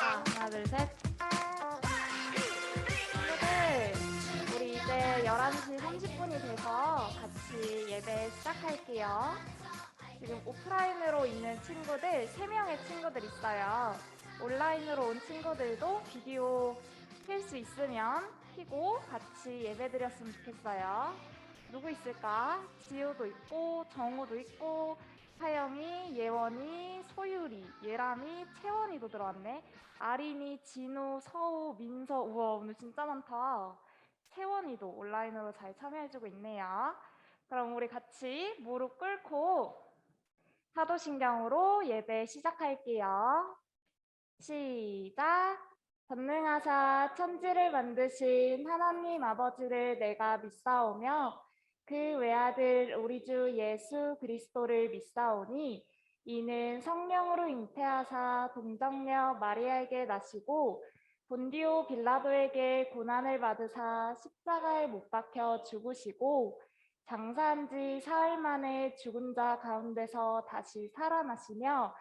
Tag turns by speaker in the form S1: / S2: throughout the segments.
S1: 하나, 둘, 셋. 친구들, 우리 이제 11시 30분이 돼서 같이 예배 시작할게요. 지금 오프라인으로 있는 친구들 3명의 친구들 있어요. 온라인으로 온 친구들도 비디오 켤 수 있으면 켜고 같이 예배 드렸으면 좋겠어요. 누구 있을까? 지우도 있고 정우도 있고 하영이, 예원이, 소유리, 예람이, 채원이도 들어왔네. 아린이, 진우, 서우, 민서. 우와, 오늘 진짜 많다. 채원이도 온라인으로 잘 참여해주고 있네요. 그럼 우리 같이 무릎 꿇고 사도신경으로 예배 시작할게요. 시작! 전능하사 천지를 만드신 하나님 아버지를 내가 믿사오며 그 외아들 우리 주 예수 그리스도를 믿사오니 이는 성령으로 잉태하사 동정녀 마리아에게 나시고 본디오 빌라도에게 고난을 받으사 십자가에 못 박혀 죽으시고 장사한 지 사흘 만에 죽은 자 가운데서 다시 살아나시며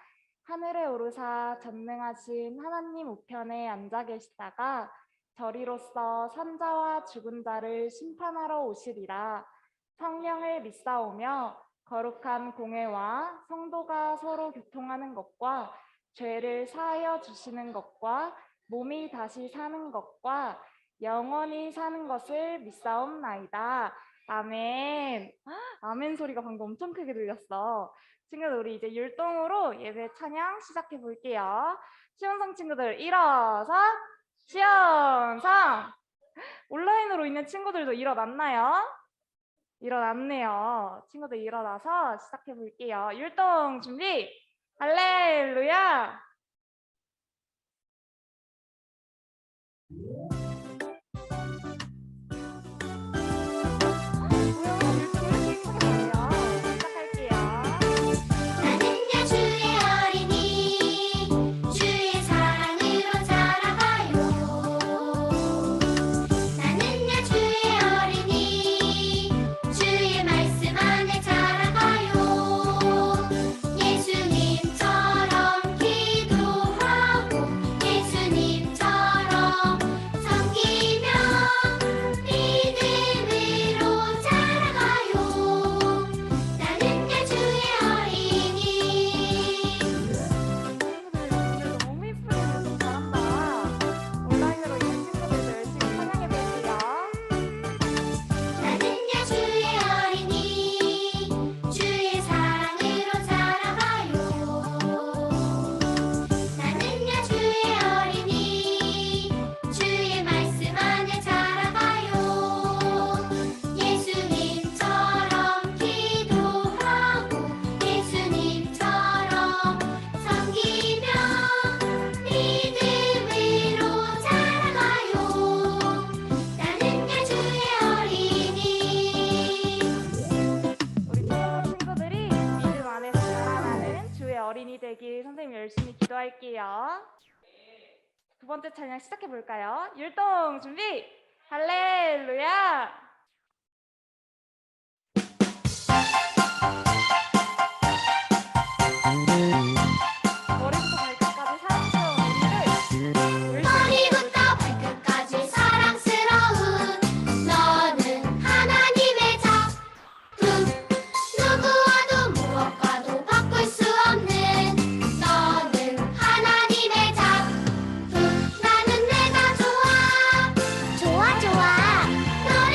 S1: 하늘에 오르사 전능하신 하나님 우편에 앉아 계시다가 저리로서 산자와 죽은 자를 심판하러 오시리라. 성령을 믿사오며 거룩한 공회와 성도가 서로 교통하는 것과 죄를 사하여 주시는 것과 몸이 다시 사는 것과 영원히 사는 것을 믿사옵나이다. 아멘. 아멘 소리가 방금 엄청 크게 들렸어. 친구들, 우리 이제 율동으로 예배 찬양 시작해 볼게요. 시원성 친구들 일어서 시원성. 온라인으로 있는 친구들도 일어났나요? 일어났네요. 친구들 일어나서 시작해 볼게요. 율동 준비. 할렐루야. 기도할게요. 두 번째 찬양 시작해 볼까요? 율동 준비. 할렐루야. 머리부터 발끝까지 사랑스러운 우리를
S2: 머리부터 발끝까지 사랑스러운 너는 하나님의 작품 누구와도 무엇과도 바꿀 수 없는 너는 하나님의 작품 나는 내가 좋아 좋아 좋아 너를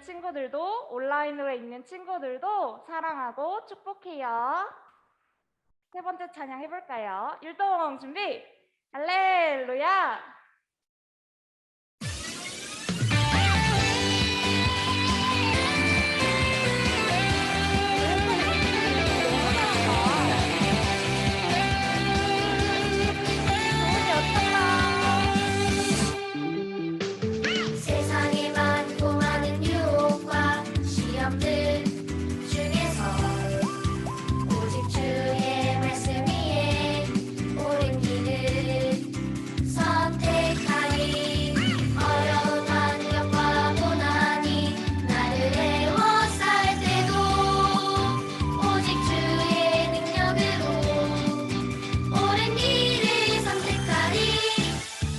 S1: 친구들도 온라인으로 있는 친구들도 사랑하고 축복해요. 세 번째 찬양 해볼까요? 율동 준비! 할렐루야!
S2: 세상에 많고 많은 유혹과 시험들 중에서 오직 주의 말씀 위에 옳은 길을 선택하리. 어려운 환경과 고난이 나를 애워쌀 때도 오직 주의 능력으로 옳은 길을 선택하리.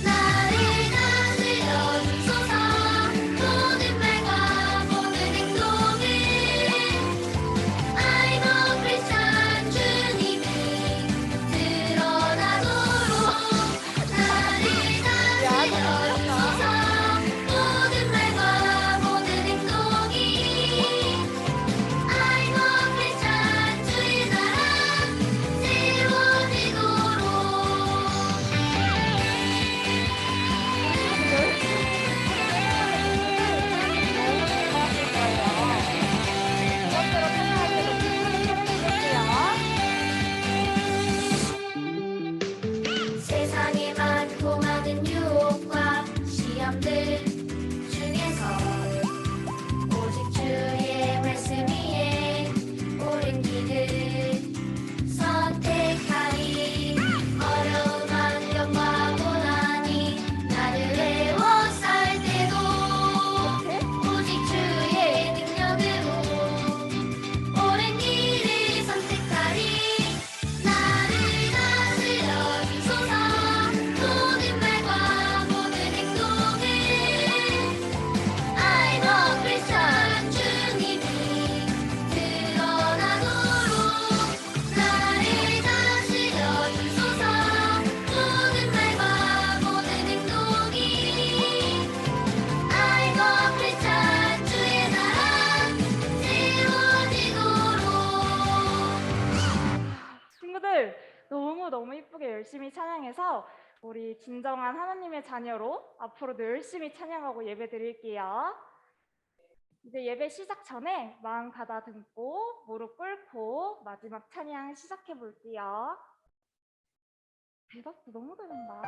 S2: 나를 다스려 주소서. 모든 말과 모든 행동을 I'm a Christian 주님이 드러나도록 나를 다스려 주소서. 모든 말과 모든 행동이 I'm a Christian 주의 나라 세워지도록. 세상에 많고 많은 유혹과 시험들 중에서 오직 주의 말씀 위에 옳은 길을 선택하리. 어려운 환경과 고난이 나를 애워쌀 때도 오직 주의 능력으로 옳은 길을 선택하리. 나를 다스려 주소서. 모든 말과 모든 행동을 I'm a Christian 주님이 드러나도록 나를 다스려 주소서. 모든 말과 모든 행동이 I'm a Christian 주의 나라 세워지도록.
S1: 친구들 너무너무 이쁘게 열심히 찬양해서 우리 진정한 하나님의 자녀로 앞으로도 열심히 찬양하고 예배 드릴게요. 이제 예배 시작 전에 마음 가다듬고 무릎 꿇고 마지막 찬양 시작해 볼게요. 대답도 너무 잘한다.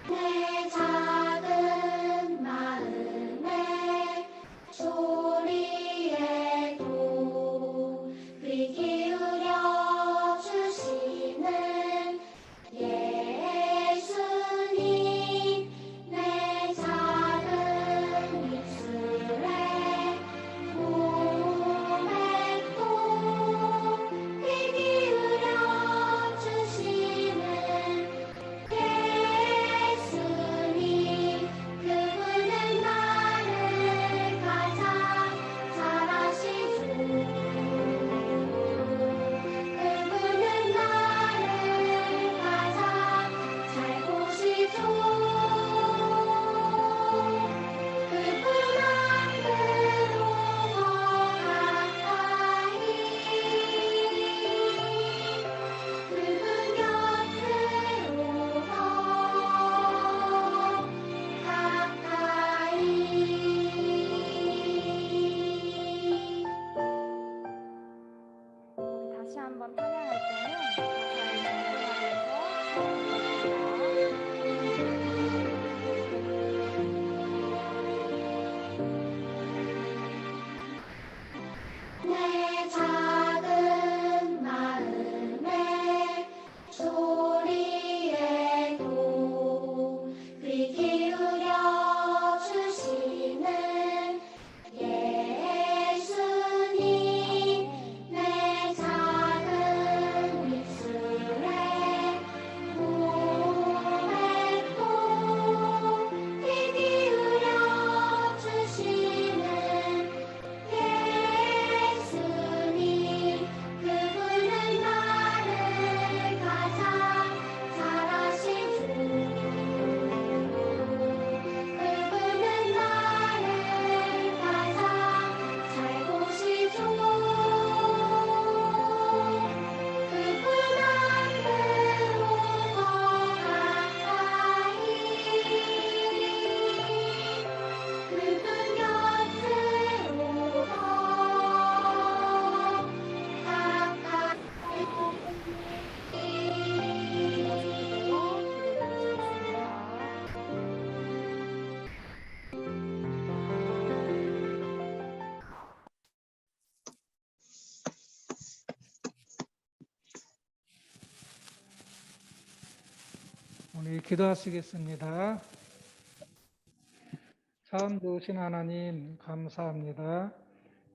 S2: 내 작은 마음에 소리에도 귀 기울여 주시는 예수님.
S3: 기도하시겠습니다. 참 좋으신 하나님 감사합니다.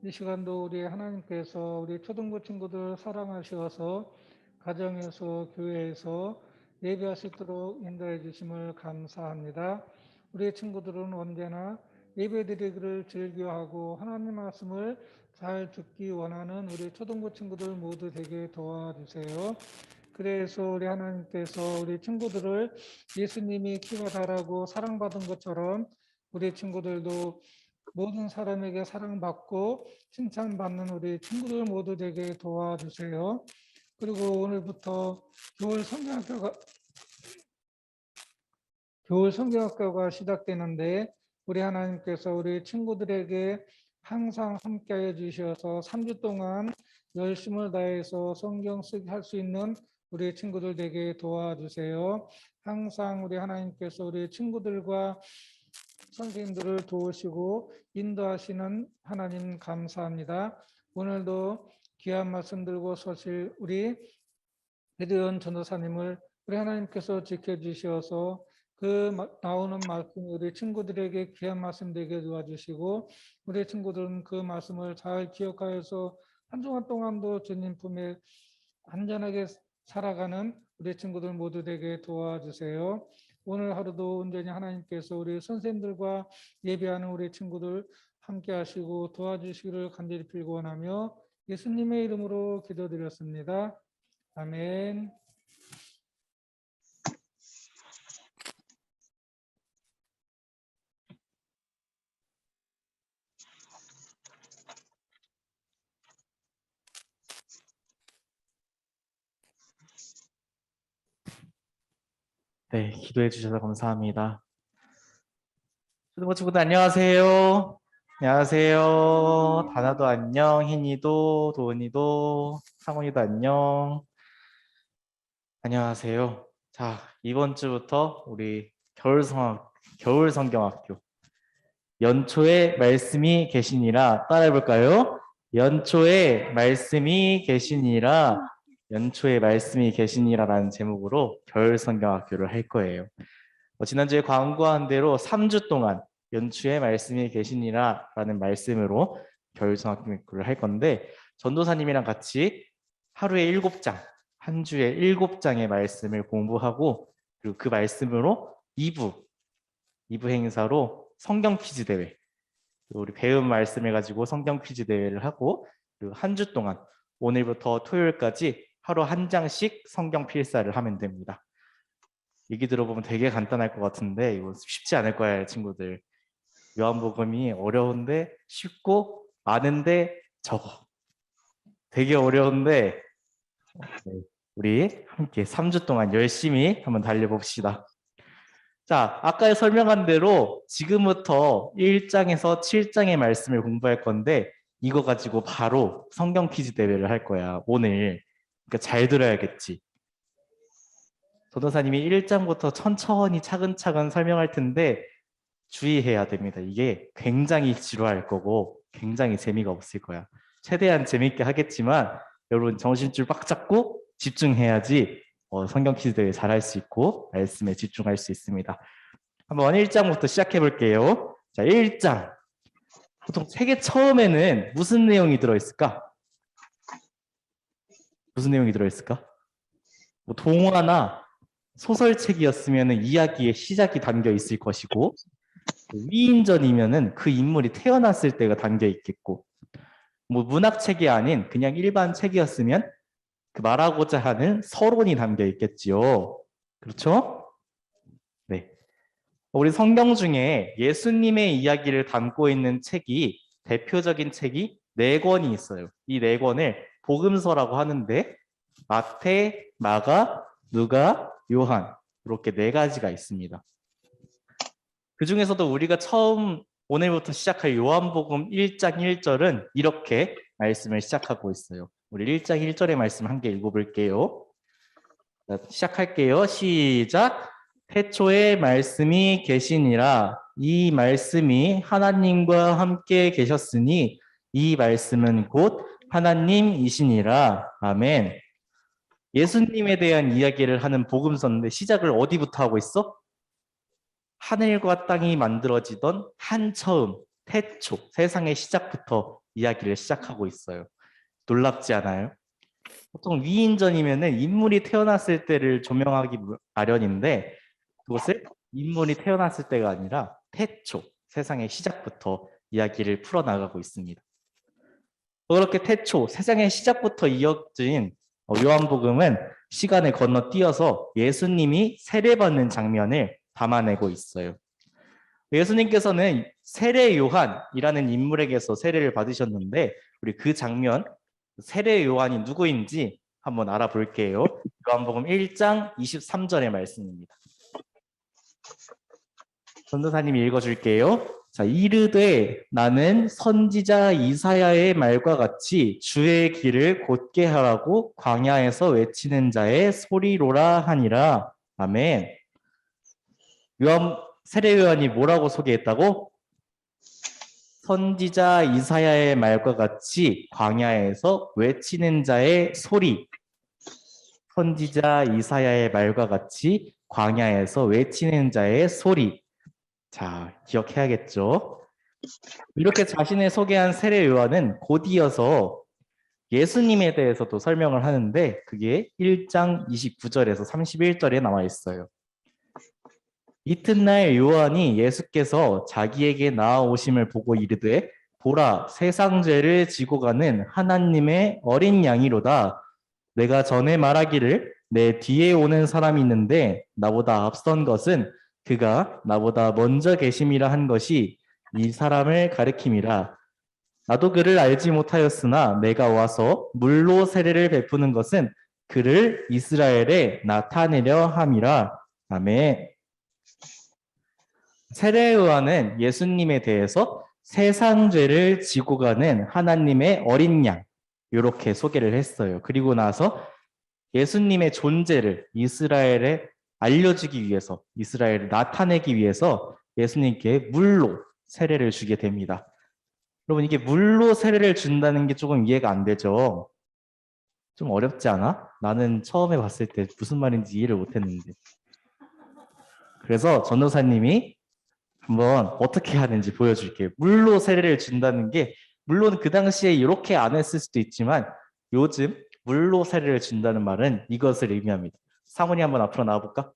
S3: 이 시간도 우리 하나님께서 우리 초등부 친구들 사랑하셔서 가정에서 교회에서 예배할 수 있도록 인도해 주심을 감사합니다. 우리 친구들은 언제나 예배드리기를 즐겨하고 하나님 말씀을 잘 듣기 원하는 우리 초등부 친구들 모두 되게 도와주세요. 그래서 우리 하나님께서 우리 친구들을 예수님이 키가 다라고 사랑받은 것처럼 우리 친구들도 모든 사람에게 사랑받고 칭찬받는 우리 친구들 모두 되게 도와주세요. 그리고 오늘부터 겨울 성경학교가 시작되는데 우리 하나님께서 우리 친구들에게 항상 함께해 주셔서 3주 동안 열심을 다해서 성경 쓰기 할 수 있는 우리 친구들 되게 도와주세요. 항상 우리 하나님께서 우리 친구들과 선생님들을 도우시고 인도하시는 하나님 감사합니다. 오늘도 귀한 말씀 들고 서실 우리 배대원 전도사님을 우리 하나님께서 지켜주셔서 나오는 말씀 우리 친구들에게 귀한 말씀 되게 도와주시고 우리 친구들은 그 말씀을 잘 기억하여서 한 주간 동안도 주님 품에 안전하게 살아가는 우리 친구들 모두 되게 도와주세요. 오늘 하루도 온전히 하나님께서 우리 선생님들과 예배하는 우리 친구들 함께 하시고 도와주시기를 간절히 빌고 원하며 예수님의 이름으로 기도드렸습니다. 아멘.
S4: 네, 기도해 주셔서 감사합니다. 초등부 친구들 안녕하세요. 안녕하세요. 다나도 안녕, 혜니도, 도은이도, 상훈이도 안녕. 안녕하세요. 자, 이번 주부터 우리 겨울 성경학교 연초에 말씀이 계시니라 따라해 볼까요? 연초에 말씀이 계시니라. 연초에 말씀이 계시니라라는 제목으로 겨울 성경학교를 할 거예요. 지난주에 광고한 대로 3주 동안 연초에 말씀이 계시니라라는 말씀으로 겨울 성경학교를 할 건데 전도사님이랑 같이 하루에 7장, 한 주에 7장의 말씀을 공부하고 그리고 그 말씀으로 2부 행사로 성경 퀴즈 대회, 우리 배운 말씀을 가지고 성경 퀴즈 대회를 하고 그리고 한 주 동안 오늘부터 토요일까지 하루 한 장씩 성경 필사를 하면 됩니다. 얘기 들어보면 되게 간단할 것 같은데 이거 쉽지 않을 거예요, 친구들. 요한복음이 어려운데 쉽고 아는데 적어. 되게 어려운데 우리 함께 3주 동안 열심히 한번 달려봅시다. 자, 아까 설명한 대로 지금부터 1장에서 7장의 말씀을 공부할 건데 이거 가지고 바로 성경 퀴즈 대회를 할 거야, 오늘. 그러니까 잘 들어야겠지. 전도사님이 1장부터 천천히 차근차근 설명할 텐데 주의해야 됩니다. 이게 굉장히 지루할 거고 굉장히 재미가 없을 거야. 최대한 재밌게 하겠지만 여러분 정신줄 빡 잡고 집중해야지 성경 퀴즈 대회 잘할 수 있고 말씀에 집중할 수 있습니다. 한번 1장부터 시작해 볼게요. 자, 1장. 보통 책의 처음에는 무슨 내용이 들어있을까? 무슨 내용이 들어있을까? 뭐 동화나 소설책이었으면 이야기의 시작이 담겨 있을 것이고 위인전이면 그 인물이 태어났을 때가 담겨 있겠고 뭐 문학책이 아닌 그냥 일반 책이었으면 그 말하고자 하는 서론이 담겨 있겠지요. 그렇죠? 네. 우리 성경 중에 예수님의 이야기를 담고 있는 책이 대표적인 책이 4권이 있어요. 이 4권을 복음서라고 하는데 마태, 마가, 누가, 요한 이렇게 4가지가 있습니다. 그 중에서도 우리가 처음 오늘부터 시작할 요한복음 1장 1절은 이렇게 말씀을 시작하고 있어요. 우리 1장 1절의 말씀 함께 읽어볼게요. 자, 시작할게요. 시작. 태초에 말씀이 계시니라. 이 말씀이 하나님과 함께 계셨으니 이 말씀은 곧 하나님이시니라. 아멘. 예수님에 대한 이야기를 하는 복음서인데 시작을 어디부터 하고 있어? 하늘과 땅이 만들어지던 한 처음, 태초, 세상의 시작부터 이야기를 시작하고 있어요. 놀랍지 않아요? 보통 위인전이면은 인물이 태어났을 때를 조명하기 마련인데 그것을 인물이 태어났을 때가 아니라 태초, 세상의 시작부터 이야기를 풀어나가고 있습니다. 그렇게 태초, 세상의 시작부터 이어진 요한복음은 시간을 건너뛰어서 예수님이 세례받는 장면을 담아내고 있어요. 예수님께서는 세례 요한이라는 인물에게서 세례를 받으셨는데 우리 그 장면, 세례 요한이 누구인지 한번 알아볼게요. 요한복음 1장 23절의 말씀입니다. 전도사님이 읽어줄게요. 자, 이르되 나는 선지자 이사야의 말과 같이 주의 길을 곧게 하라고 광야에서 외치는 자의 소리로라 하니라. 아멘. 세례 요한이 뭐라고 소개했다고? 선지자 이사야의 말과 같이 광야에서 외치는 자의 소리. 선지자 이사야의 말과 같이 광야에서 외치는 자의 소리. 자, 기억해야겠죠? 이렇게 자신을 소개한 세례 요한은 곧 이어서 예수님에 대해서도 설명을 하는데 그게 1장 29절에서 31절에 나와 있어요. 이튿날 요한이 예수께서 자기에게 나아오심을 보고 이르되 보라 세상 죄를 지고 가는 하나님의 어린 양이로다. 내가 전에 말하기를 내 뒤에 오는 사람이 있는데 나보다 앞선 것은 그가 나보다 먼저 계심이라 한 것이 이 사람을 가리킴이라. 나도 그를 알지 못하였으나 내가 와서 물로 세례를 베푸는 것은 그를 이스라엘에 나타내려 함이라. 아멘. 세례 요한은 예수님에 대해서 세상 죄를 지고 가는 하나님의 어린 양 이렇게 소개를 했어요. 그리고 나서 예수님의 존재를 이스라엘에 알려주기 위해서, 이스라엘을 나타내기 위해서 예수님께 물로 세례를 주게 됩니다. 여러분, 이게 물로 세례를 준다는 게 조금 이해가 안 되죠? 좀 어렵지 않아? 나는 처음에 봤을 때 무슨 말인지 이해를 못했는데. 그래서 전도사님이 한번 어떻게 하는지 보여줄게요. 물로 세례를 준다는 게 물론 그 당시에 이렇게 안 했을 수도 있지만 요즘 물로 세례를 준다는 말은 이것을 의미합니다. 사모님 한번 앞으로 나와볼까?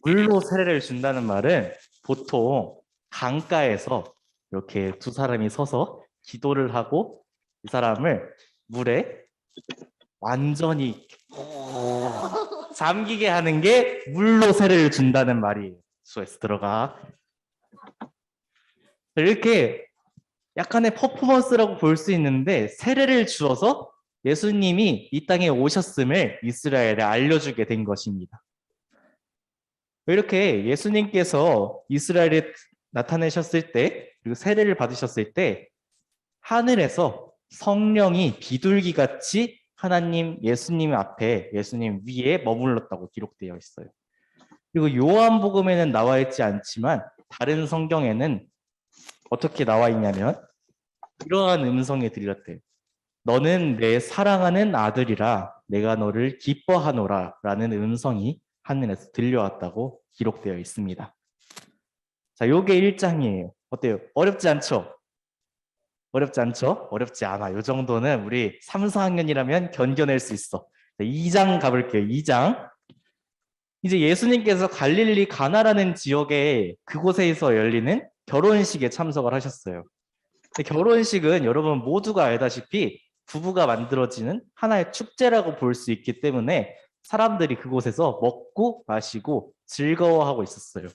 S4: 물로 세례를 준다는 말은 보통 강가에서 이렇게 두 사람이 서서 기도를 하고 이 사람을 물에 완전히 잠기게 하는 게 물로 세례를 준다는 말이에요. 수에서 들어가. 이렇게 약간의 퍼포먼스라고 볼 수 있는데 세례를 주어서 예수님이 이 땅에 오셨음을 이스라엘에 알려주게 된 것입니다. 이렇게 예수님께서 이스라엘에 나타내셨을 때 그리고 세례를 받으셨을 때 하늘에서 성령이 비둘기같이 하나님 예수님 앞에 예수님 위에 머물렀다고 기록되어 있어요. 그리고 요한복음에는 나와 있지 않지만 다른 성경에는 어떻게 나와 있냐면 이러한 음성이 들렸대요. 너는 내 사랑하는 아들이라 내가 너를 기뻐하노라 라는 음성이 하늘에서 들려왔다고 기록되어 있습니다. 자, 요게 1장이에요. 어때요? 어렵지 않죠? 어렵지 않죠? 어렵지 않아. 요 정도는 우리 3, 4학년이라면 견뎌낼 수 있어. 2장 가볼게요. 2장. 이제 예수님께서 갈릴리 가나라는 지역에 그곳에서 열리는 결혼식에 참석을 하셨어요. 결혼식은 여러분 모두가 알다시피 부부가 만들어지는 하나의 축제라고 볼 수 있기 때문에 사람들이 그곳에서 먹고 마시고 즐거워하고 있었어요.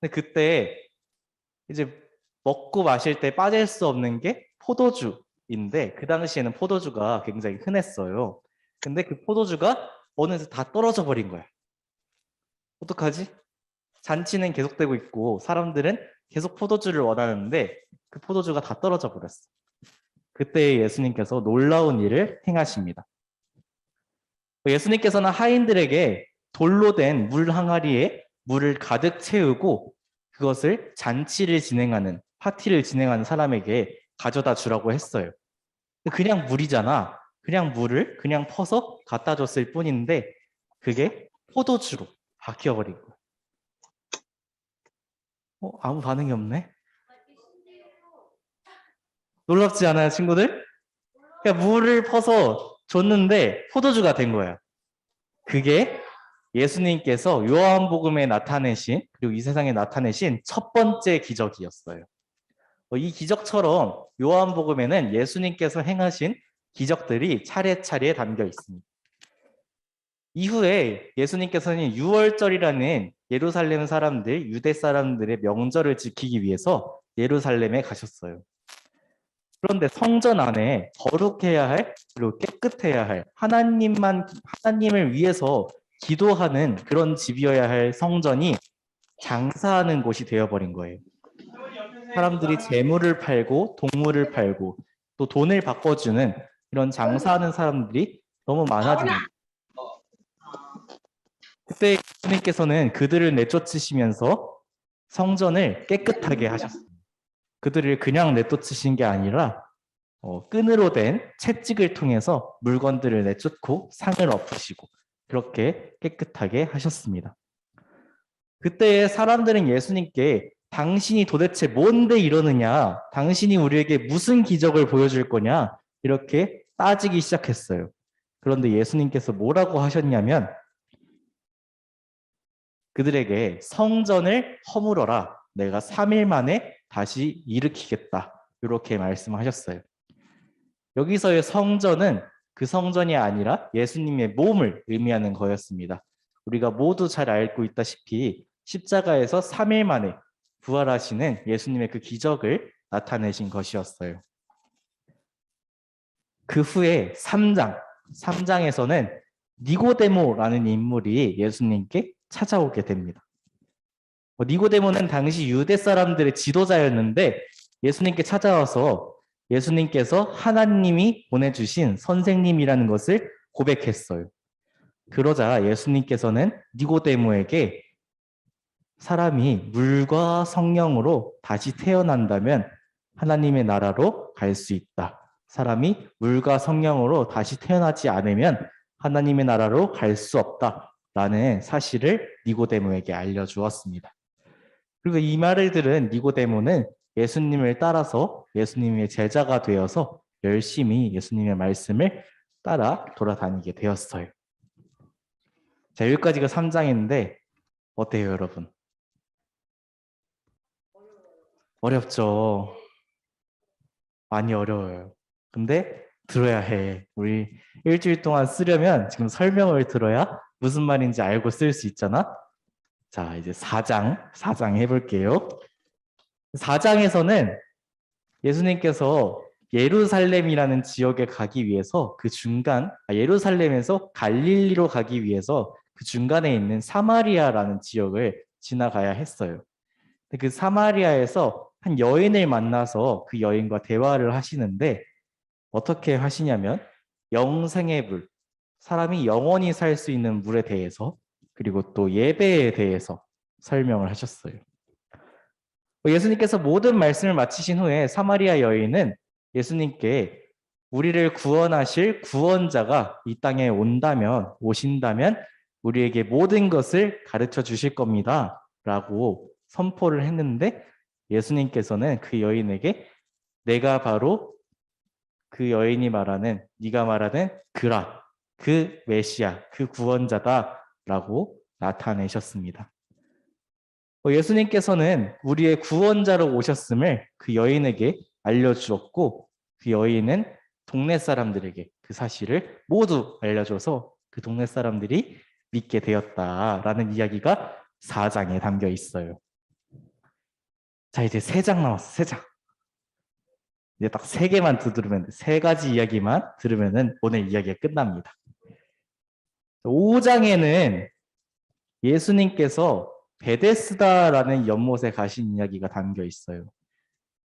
S4: 근데 그때 이제 먹고 마실 때 빠질 수 없는 게 포도주인데 그 당시에는 포도주가 굉장히 흔했어요. 근데 그 포도주가 어느새 다 떨어져 버린 거야. 어떡하지? 잔치는 계속되고 있고 사람들은 계속 포도주를 원하는데 그 포도주가 다 떨어져 버렸어. 그때 예수님께서 놀라운 일을 행하십니다. 예수님께서는 하인들에게 돌로 된 물 항아리에 물을 가득 채우고 그것을 잔치를 진행하는 파티를 진행하는 사람에게 가져다 주라고 했어요. 그냥 물이잖아. 그냥 물을 그냥 퍼서 갖다 줬을 뿐인데 그게 포도주로 바뀌어버린 거예요. 아무 반응이 없네. 놀랍지 않아요, 친구들? 그러니까 물을 퍼서 줬는데 포도주가 된 거야. 그게 예수님께서 요한복음에 나타내신 그리고 이 세상에 나타내신 첫 번째 기적이었어요. 이 기적처럼 요한복음에는 예수님께서 행하신 기적들이 차례차례 담겨 있습니다. 이후에 예수님께서는 유월절이라는 예루살렘 사람들, 유대 사람들의 명절을 지키기 위해서 예루살렘에 가셨어요. 그런데 성전 안에 거룩해야 할 그리고 깨끗해야 할 하나님을 위해서 기도하는 그런 집이어야 할 성전이 장사하는 곳이 되어버린 거예요. 사람들이 재물을 팔고 동물을 팔고 또 돈을 바꿔주는 이런 장사하는 사람들이 너무 많아집니다. 그때 예수님께서는 그들을 내쫓으시면서 성전을 깨끗하게 하셨습니다. 그들을 그냥 내쫓으신 게 아니라 끈으로 된 채찍을 통해서 물건들을 내쫓고 상을 엎으시고 그렇게 깨끗하게 하셨습니다. 그때 사람들은 예수님께 당신이 도대체 뭔데 이러느냐? 당신이 우리에게 무슨 기적을 보여줄 거냐? 이렇게 따지기 시작했어요. 그런데 예수님께서 뭐라고 하셨냐면 그들에게 성전을 허물어라. 내가 3일 만에 다시 일으키겠다. 이렇게 말씀하셨어요. 여기서의 성전은 그 성전이 아니라 예수님의 몸을 의미하는 거였습니다. 우리가 모두 잘 알고 있다시피 십자가에서 3일 만에 부활하시는 예수님의 그 기적을 나타내신 것이었어요. 그 후에 3장에서는 니고데모라는 인물이 예수님께 찾아오게 됩니다. 니고데모는 당시 유대 사람들의 지도자였는데 예수님께 찾아와서 예수님께서 하나님이 보내주신 선생님이라는 것을 고백했어요. 그러자 예수님께서는 니고데모에게 사람이 물과 성령으로 다시 태어난다면 하나님의 나라로 갈 수 있다. 사람이 물과 성령으로 다시 태어나지 않으면 하나님의 나라로 갈 수 없다라는 사실을 니고데모에게 알려주었습니다. 그리고 이 말을 들은 니고데모는 예수님을 따라서 예수님의 제자가 되어서 열심히 예수님의 말씀을 따라 돌아다니게 되었어요. 자, 여기까지가 3장인데 어때요, 여러분? 어렵죠? 많이 어려워요. 근데 들어야 해. 우리 일주일 동안 쓰려면 지금 설명을 들어야 무슨 말인지 알고 쓸 수 있잖아? 자, 이제 4장 해볼게요. 4장에서는 예수님께서 예루살렘이라는 지역에 가기 위해서 예루살렘에서 갈릴리로 가기 위해서 그 중간에 있는 사마리아라는 지역을 지나가야 했어요. 그 사마리아에서 한 여인을 만나서 그 여인과 대화를 하시는데 어떻게 하시냐면 영생의 물, 사람이 영원히 살 수 있는 물에 대해서 그리고 또 예배에 대해서 설명을 하셨어요. 예수님께서 모든 말씀을 마치신 후에 사마리아 여인은 예수님께 우리를 구원하실 구원자가 이 땅에 오신다면 우리에게 모든 것을 가르쳐 주실 겁니다. 라고 선포를 했는데 예수님께서는 그 여인에게 내가 바로 그 여인이 말하는 네가 말하는 그 메시아, 그 구원자다 라고 나타내셨습니다. 예수님께서는 우리의 구원자로 오셨음을 그 여인에게 알려주었고 그 여인은 동네 사람들에게 그 사실을 모두 알려줘서 그 동네 사람들이 믿게 되었다라는 이야기가 4장에 담겨 있어요. 자, 이제 3장 남았어. 3장. 이제 딱 3개만 더 들으면 돼. 3가지 이야기만 들으면은 오늘 이야기가 끝납니다. 5장에는 예수님께서 베데스다라는 연못에 가신 이야기가 담겨 있어요.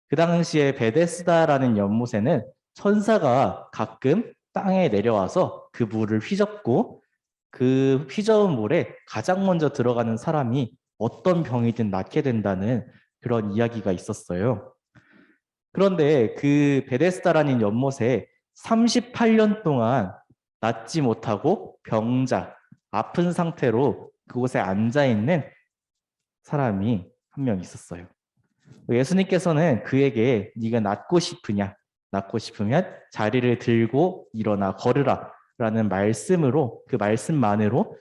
S4: 그 당시에 베데스다라는 연못에는 천사가 가끔 땅에 내려와서 그 물을 휘젓고 그 휘저은 물에 가장 먼저 들어가는 사람이 어떤 병이든 낫게 된다는 그런 이야기가 있었어요. 그런데 그 베데스다라는 연못에 38년 동안 낫지 못하고 병자, 아픈 상태로 그곳에 앉아 있는 사람이 한 명 있었어요. 예수님께서는 그에게 네가 낫고 싶으냐? 낫고 싶으면 자리를 들고 일어나 걸으라 라는 말씀으로 그 말씀만으로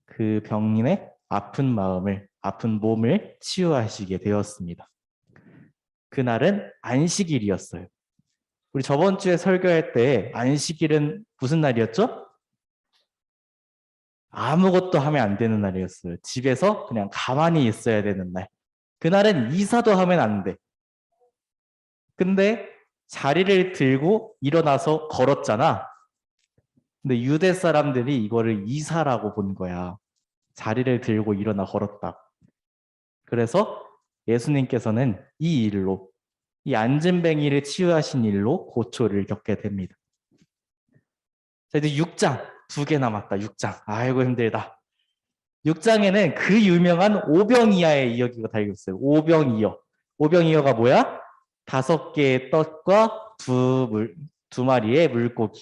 S4: 그 병인의 아픈 마음을 아픈 몸을 치유하시게 되었습니다. 그날은 안식일이었어요. 우리 저번 주에 설교할 때 안식일은 무슨 날이었죠? 아무것도 하면 안 되는 날이었어요. 집에서 그냥 가만히 있어야 되는 날. 그날은 이사도 하면 안 돼. 근데 자리를 들고 일어나서 걸었잖아. 근데 유대 사람들이 이거를 이사라고 본 거야. 자리를 들고 일어나 걸었다. 그래서 예수님께서는 이 일로, 이 앉은뱅이를 치유하신 일로 고초를 겪게 됩니다. 자, 이제 6장, 2개 남았다. 6장. 아이고 힘들다. 6장에는 그 유명한 오병이어의 이야기가 달려 있어요. 오병이어. 오병이어가 뭐야? 5개의 떡과 두 마리의 물고기.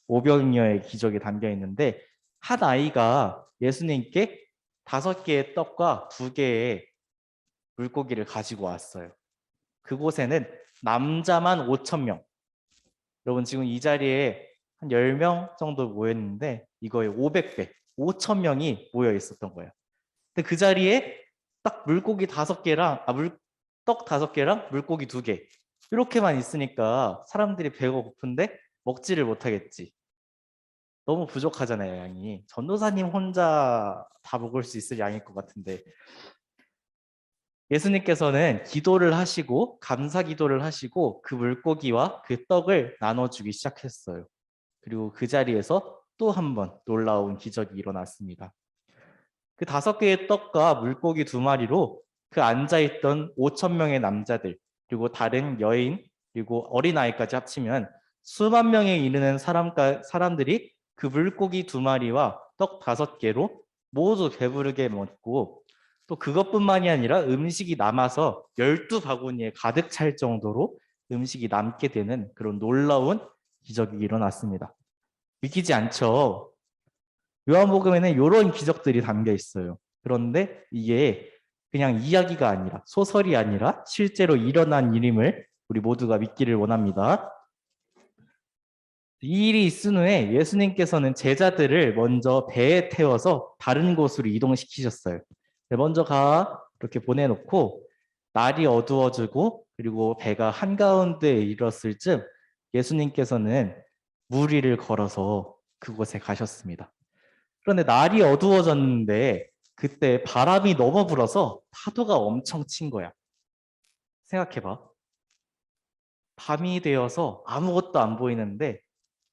S4: 오병이어의 기적이 담겨 있는데 한 아이가 예수님께 5개의 떡과 2개의 물고기를 가지고 왔어요. 그곳에는 남자만 5,000명. 여러분 지금 이 자리에 한 10명 정도 모였는데 이거의 500배, 5,000명이 모여 있었던 거예요. 근데 그 자리에 딱 물고기 5개랑 떡 5개랑 물고기 2개 이렇게만 있으니까 사람들이 배가 고픈데 먹지를 못하겠지. 너무 부족하잖아요, 양이. 전도사님 혼자 다 먹을 수 있을 양일 것 같은데 예수님께서는 기도를 하시고 감사 기도를 하시고 그 물고기와 그 떡을 나눠주기 시작했어요. 그리고 그 자리에서 또 한 번 놀라운 기적이 일어났습니다. 그 5개의 떡과 물고기 2마리로 그 앉아있던 5,000명의 남자들 그리고 다른 여인 그리고 어린아이까지 합치면 수만 명에 이르는 사람들이 그 물고기 2마리와 떡 5개로 모두 배부르게 먹고 또 그것뿐만이 아니라 음식이 남아서 12바구니에 가득 찰 정도로 음식이 남게 되는 그런 놀라운 기적이 일어났습니다. 믿기지 않죠? 요한복음에는 이런 기적들이 담겨 있어요. 그런데 이게 그냥 이야기가 아니라 소설이 아니라 실제로 일어난 일임을 우리 모두가 믿기를 원합니다. 이 일이 있은 후에 예수님께서는 제자들을 먼저 배에 태워서 다른 곳으로 이동시키셨어요. 먼저 가 이렇게 보내놓고 날이 어두워지고 그리고 배가 한가운데에 이르렀을 즈음 예수님께서는 물 위를 걸어서 그곳에 가셨습니다. 그런데 날이 어두워졌는데 그때 바람이 너무 불어서 파도가 엄청 친 거야. 생각해봐. 밤이 되어서 아무것도 안 보이는데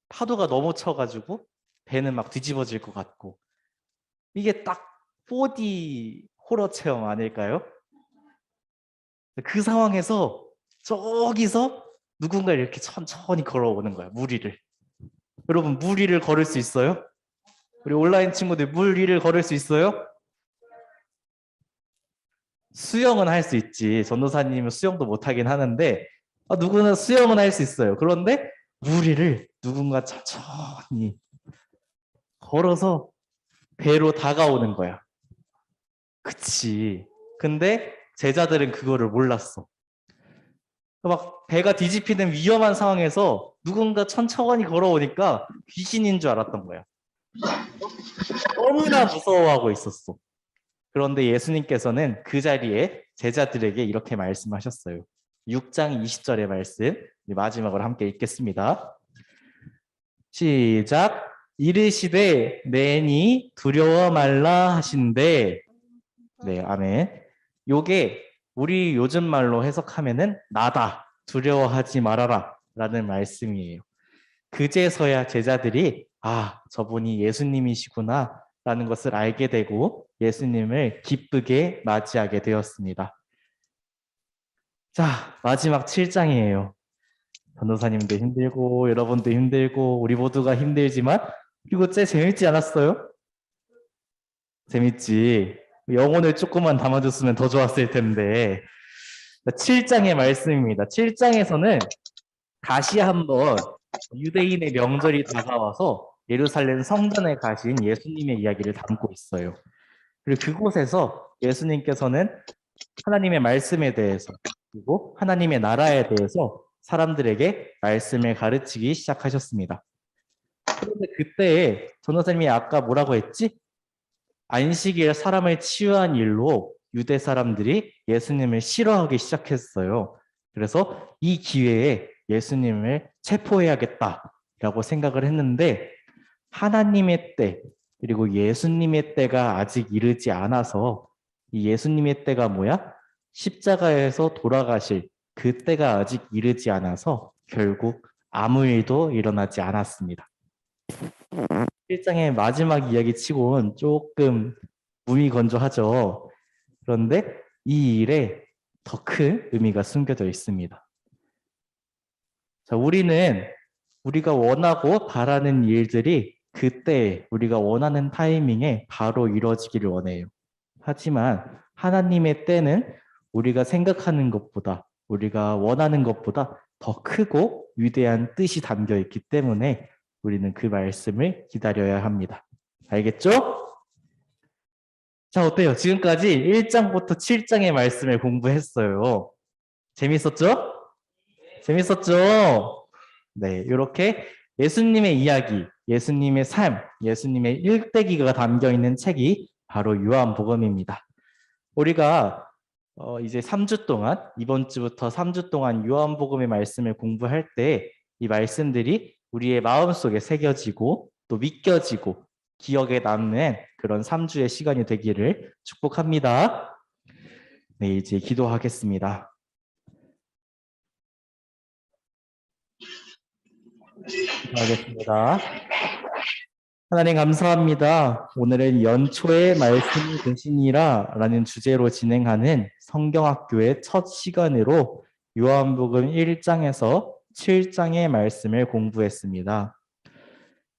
S4: 파도가 너무 쳐가지고 배는 막 뒤집어질 것 같고 이게 딱 4D 호러 체험 아닐까요? 그 상황에서 저기서 누군가 이렇게 천천히 걸어오는 거야. 물 위를. 여러분 물 위를 걸을 수 있어요? 우리 온라인 친구들 물 위를 걸을 수 있어요? 수영은 할 수 있지. 전도사님은 수영도 못하긴 하는데 누구나 수영은 할 수 있어요. 그런데 물 위를 누군가 천천히 걸어서 배로 다가오는 거야. 그치. 근데 제자들은 그거를 몰랐어. 막 배가 뒤집히는 위험한 상황에서 누군가 천천히 걸어오니까 귀신인 줄 알았던 거야. 너무나 무서워하고 있었어. 그런데 예수님께서는 그 자리에 제자들에게 이렇게 말씀하셨어요. 6장 20절의 말씀 마지막으로 함께 읽겠습니다. 시작. 이르시되 내니 두려워 말라 하신대. 네, 아멘. 요게 우리 요즘 말로 해석하면은 나다, 두려워하지 말아라 라는 말씀이에요. 그제서야 제자들이 저분이 예수님이시구나 라는 것을 알게 되고 예수님을 기쁘게 맞이하게 되었습니다. 자, 마지막 7장이에요. 전도사님도 힘들고 여러분도 힘들고 우리 모두가 힘들지만 그리고 재밌지 않았어요? 재밌지. 영혼을 조금만 담아줬으면 더 좋았을 텐데. 7장의 말씀입니다. 7장에서는 다시 한번 유대인의 명절이 다가와서 예루살렘 성전에 가신 예수님의 이야기를 담고 있어요. 그리고 그곳에서 예수님께서는 하나님의 말씀에 대해서 그리고 하나님의 나라에 대해서 사람들에게 말씀을 가르치기 시작하셨습니다. 그런데 그때에 전도사님이 아까 뭐라고 했지? 안식일 사람을 치유한 일로 유대 사람들이 예수님을 싫어하기 시작했어요. 그래서 이 기회에 예수님을 체포해야겠다라고 생각을 했는데 하나님의 때 그리고 예수님의 때가 아직 이르지 않아서 이 예수님의 때가 뭐야? 십자가에서 돌아가실 그 때가 아직 이르지 않아서 결국 아무 일도 일어나지 않았습니다. 1장의 마지막 이야기 치고는 조금 무미건조하죠. 그런데 이 일에 더 큰 의미가 숨겨져 있습니다. 자, 우리가 원하고 바라는 일들이 그때 우리가 원하는 타이밍에 바로 이루어지기를 원해요. 하지만 하나님의 때는 우리가 생각하는 것보다 우리가 원하는 것보다 더 크고 위대한 뜻이 담겨 있기 때문에 우리는 그 말씀을 기다려야 합니다. 알겠죠? 자, 어때요? 지금까지 1장부터 7장의 말씀을 공부했어요. 재밌었죠? 재밌었죠? 네, 이렇게 예수님의 이야기, 예수님의 삶, 예수님의 일대기가 담겨 있는 책이 바로 요한복음입니다. 우리가 이제 3주 동안, 이번 주부터 3주 동안 요한복음의 말씀을 공부할 때 이 말씀들이 우리의 마음속에 새겨지고 또 믿겨지고 기억에 남는 그런 3주의 시간이 되기를 축복합니다. 네, 이제 기도하겠습니다. 기도하겠습니다. 하나님 감사합니다. 오늘은 연초에 말씀이 되시니라 라는 주제로 진행하는 성경학교의 첫 시간으로 요한복음 1장에서 7장의 말씀을 공부했습니다.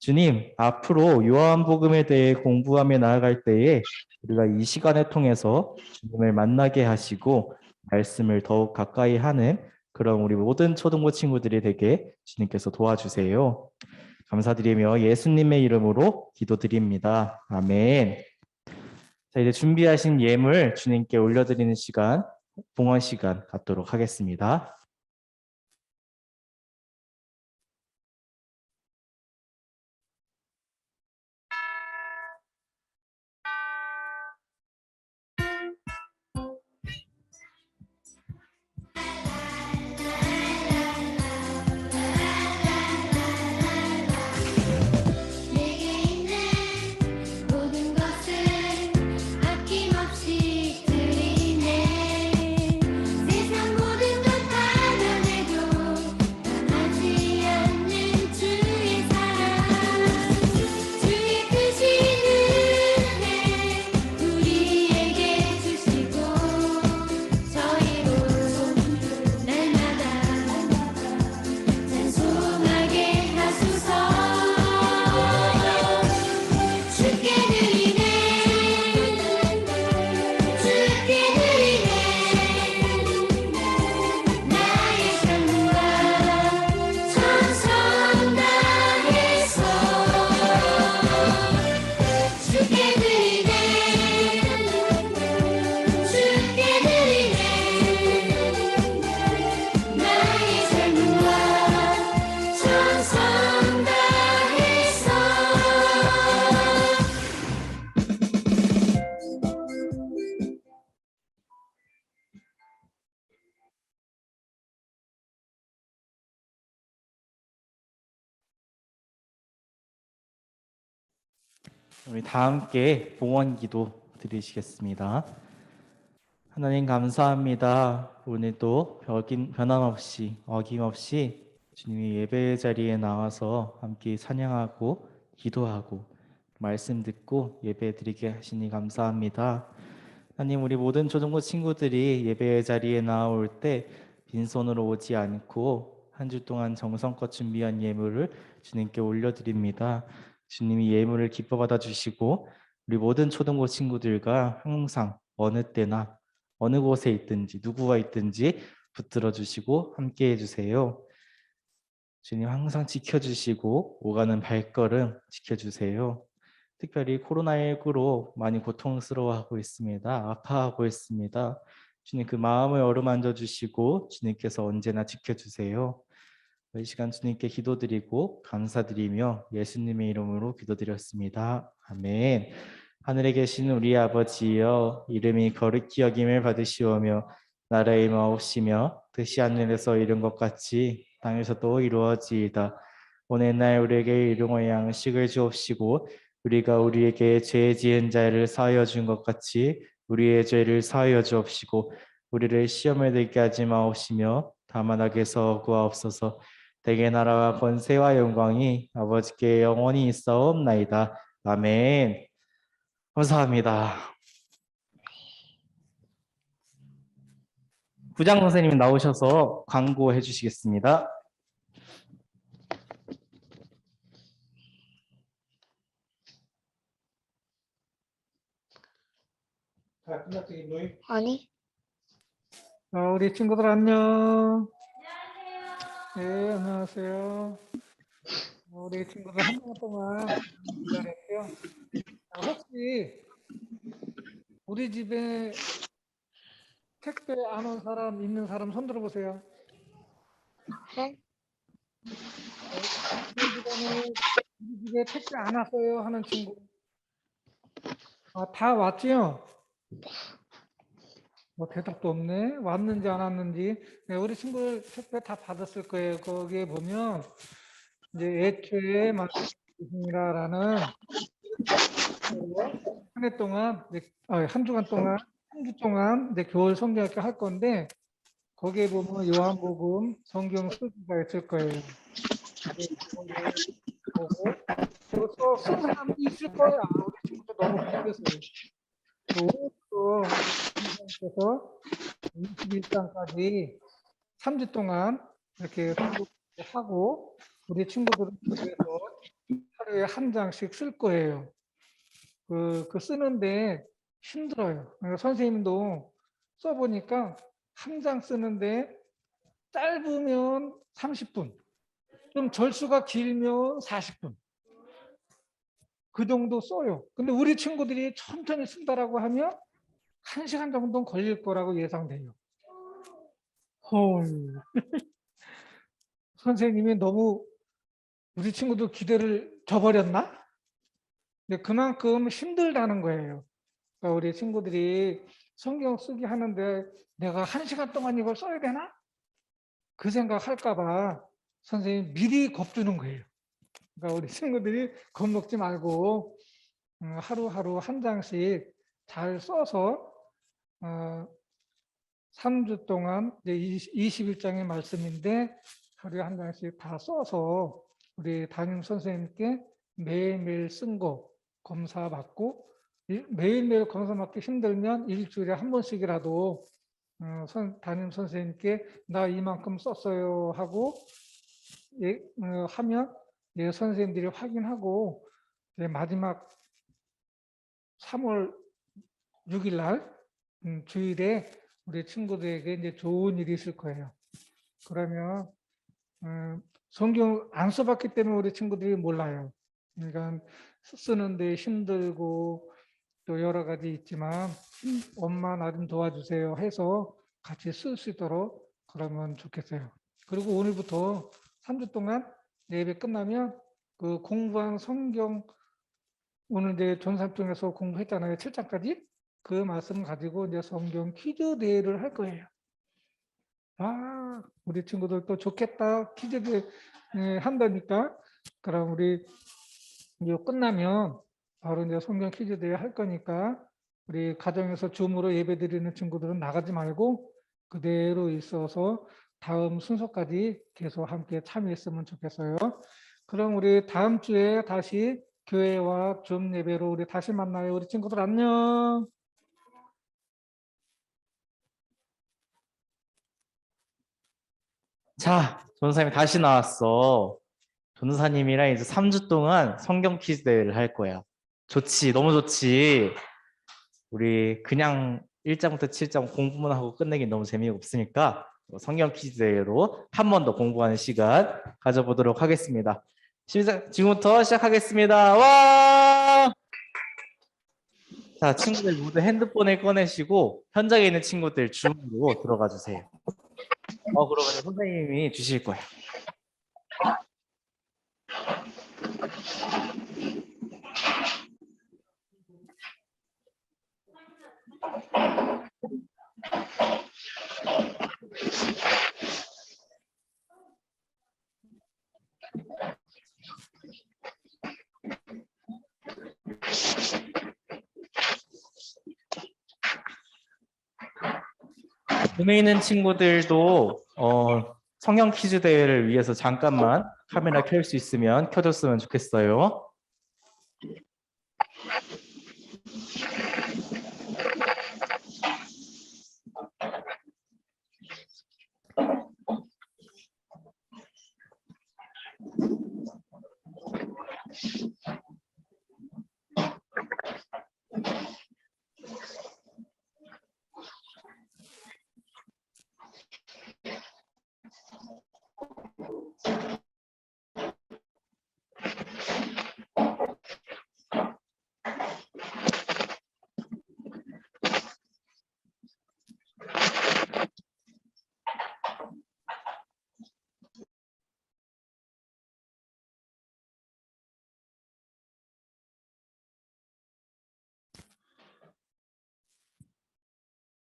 S4: 주님, 앞으로 요한복음에 대해 공부하며 나아갈 때에 우리가 이 시간을 통해서 주님을 만나게 하시고 말씀을 더욱 가까이 하는 그런 우리 모든 초등부 친구들이 되게 주님께서 도와주세요. 감사드리며 예수님의 이름으로 기도드립니다. 아멘. 자, 이제 준비하신 예물 주님께 올려드리는 시간, 봉헌 시간 갖도록 하겠습니다.
S2: 내게 있는 모든 것을 아낌없이 드리네. 세상 모든 것 다 변해도 변하지 않는 주의 사랑, 주의 크신 은혜 우리에게 주시고 저희로 날마다 찬송하게 하소서. 주께 드리네, 주께 드리네, 나의 삶과 천성 다해서. 주께 드리네, 주께 드리네, 나의 삶과 천성 다해서.
S4: 우리 다 함께 봉헌 기도 드리시겠습니다. 하나님 감사합니다. 오늘도 변함없이 어김없이 주님의 예배 자리에 나와서 함께 찬양하고 기도하고 말씀 듣고 예배 드리게 하시니 감사합니다. 하나님, 우리 모든 초등부 친구들이 예배 자리에 나올 때 빈손으로 오지 않고 한 주 동안 정성껏 준비한 예물을 주님께 올려드립니다. 주님이 예물을 기뻐 받아 주시고 우리 모든 초등부 친구들과 항상 어느 때나 어느 곳에 있든지 누구와 있든지 붙들어 주시고 함께 해주세요. 주님 항상 지켜주시고 오가는 발걸음 지켜주세요. 특별히 코로나19로 많이 고통스러워하고 있습니다. 아파하고 있습니다. 주님 그 마음을 어루만져 주시고 주님께서 언제나 지켜주세요. 이 시간 주님께 기도드리고 감사드리며 예수님의 이름으로 기도드렸습니다. 아멘. 하늘에 계신 우리 아버지여, 이름이 거룩히 여김을 받으시오며 나라의 마옵시며 뜻이 하늘에서 이룬 것 같이 땅에서도 이루어지이다. 오늘날 우리에게 일용할 양식을 주옵시고 우리가 우리에게 죄 지은 자를 사하여 준 것 같이 우리의 죄를 사하여 주옵시고 우리를 시험에 들게 하지 마옵시며 다만 악에서 구하옵소서. 대개 나라와 권세와 영광이 아버지께 영원히 있사옵나이다. 아멘. 감사합니다. 부장 선생님 나오셔서 광고해 주시겠습니다.
S3: 자, 끝났더니 너희.
S5: 아니,
S3: 우리 친구들 안녕. 네, 안녕하세요. 우리 친구들 한 달 동안 기다렸고요. 혹시 우리 집에 택배 안 온 사람 있는 사람 손 들어보세요.
S5: 네?
S3: 우리 집에 택배 안 왔어요 하는 친구. 다 왔지요? 뭐 대답도 없네. 왔는지 안 왔는지. 네, 우리 친구들 택배 다 받았을 거예요. 거기에 보면 이제 애초에 말씀이라는 한 해 동안, 한 주간 동안, 한 주 동안 이제 겨울 성경학교 할 건데 거기에 보면 요한복음 성경 쓰기가 있을 거예요. 그리고 쓴 사람도 있을 거야. 우리 친구들 너무 바뀌었어요. 오늘도 선생님께서 21장까지 3주 동안 이렇게 하고 우리 친구들을 위해서 하루에 한 장씩 쓸 거예요. 그 쓰는데 힘들어요. 그러니까 선생님도 써보니까 한 장 쓰는데 짧으면 30분, 좀 절수가 길면 40분. 그 정도 써요. 근데 우리 친구들이 천천히 쓴다라고 하면 1시간 정도 걸릴 거라고 예상돼요. 헐. 선생님이 너무 우리 친구들 기대를 저버렸나? 근데 그만큼 힘들다는 거예요. 그러니까 우리 친구들이 성경 쓰기 하는데 내가 1시간 동안 이걸 써야 되나? 그 생각 할까봐 선생님이 미리 겁주는 거예요. 그러니까 우리 친구들이 겁먹지 말고 하루하루 한 장씩 잘 써서 3주 동안 이제 21장의 말씀인데 하루에 한 장씩 다 써서 우리 담임 선생님께 매일매일 쓴 거 검사 받고 매일매일 검사 받기 힘들면 일주일에 한 번씩이라도 담임 선생님께 나 이만큼 썼어요 하고 하면 선생님들이 확인하고 마지막 3월 6일 날 주일에 우리 친구들에게 이제 좋은 일이 있을 거예요. 그러면 성경 안 써봤기 때문에 우리 친구들이 몰라요. 그러니까 쓰는데 힘들고 또 여러 가지 있지만 엄마 나 좀 도와주세요 해서 같이 쓸 수 있도록 그러면 좋겠어요. 그리고 오늘부터 3주 동안 예배 끝나면 그 공부한 성경 오늘 이제 전산통에서 공부했잖아요. 7장까지 그 말씀 가지고 이제 성경 퀴즈 대회를 할 거예요. 우리 친구들도 좋겠다. 퀴즈 대회 한다니까. 그럼 우리 이제 끝나면 바로 이제 성경 퀴즈 대회 할 거니까 우리 가정에서 줌으로 예배 드리는 친구들은 나가지 말고 그대로 있어서 다음 순서까지 계속 함께 참여했으면 좋겠어요. 그럼 우리 다음 주에 다시 교회와 줌 예배로 우리 다시 만나요. 우리 친구들 안녕.
S4: 자, 전사님이 다시 나왔어. 전사님이랑 이제 3주 동안 성경 퀴즈 대회를 할 거야. 좋지, 너무 좋지. 우리 그냥 1장부터 7장 공부만 하고 끝내긴 너무 재미없으니까 성경 퀴즈로 한 번 더 공부하는 시간 가져보도록 하겠습니다. 지금부터 시작하겠습니다. 와! 자, 친구들 모두 핸드폰을 꺼내시고 현장에 있는 친구들 줌으로 들어가 주세요. 그러면 선생님이 주실 거예요. 룸에 있는 친구들도 성경 퀴즈 대회를 위해서 잠깐만 카메라 켤 수 있으면 켜줬으면 좋겠어요.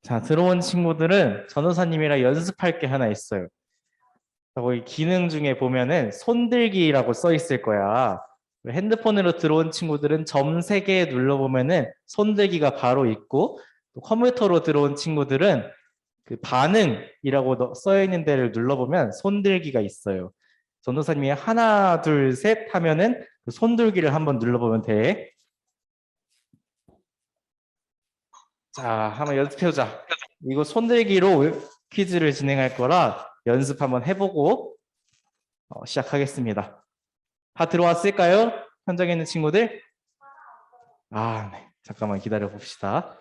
S4: 자, 들어온 친구들은 전도사님이랑 연습할 게 하나 있어요. 거기 기능 중에 보면은 손들기라고 써 있을 거야. 핸드폰으로 들어온 친구들은 점 3개 눌러보면은 손들기가 바로 있고, 또 컴퓨터로 들어온 친구들은 그 반응이라고 써 있는 데를 눌러보면 손들기가 있어요. 전도사님이 하나, 둘, 셋 하면은 그 손들기를 한번 눌러보면 돼. 자, 한번 연습해보자. 이거 손들기로 퀴즈를 진행할 거라 연습 한번 해보고 시작하겠습니다. 다 들어왔을까요? 현장에 있는 친구들? 네. 잠깐만 기다려 봅시다.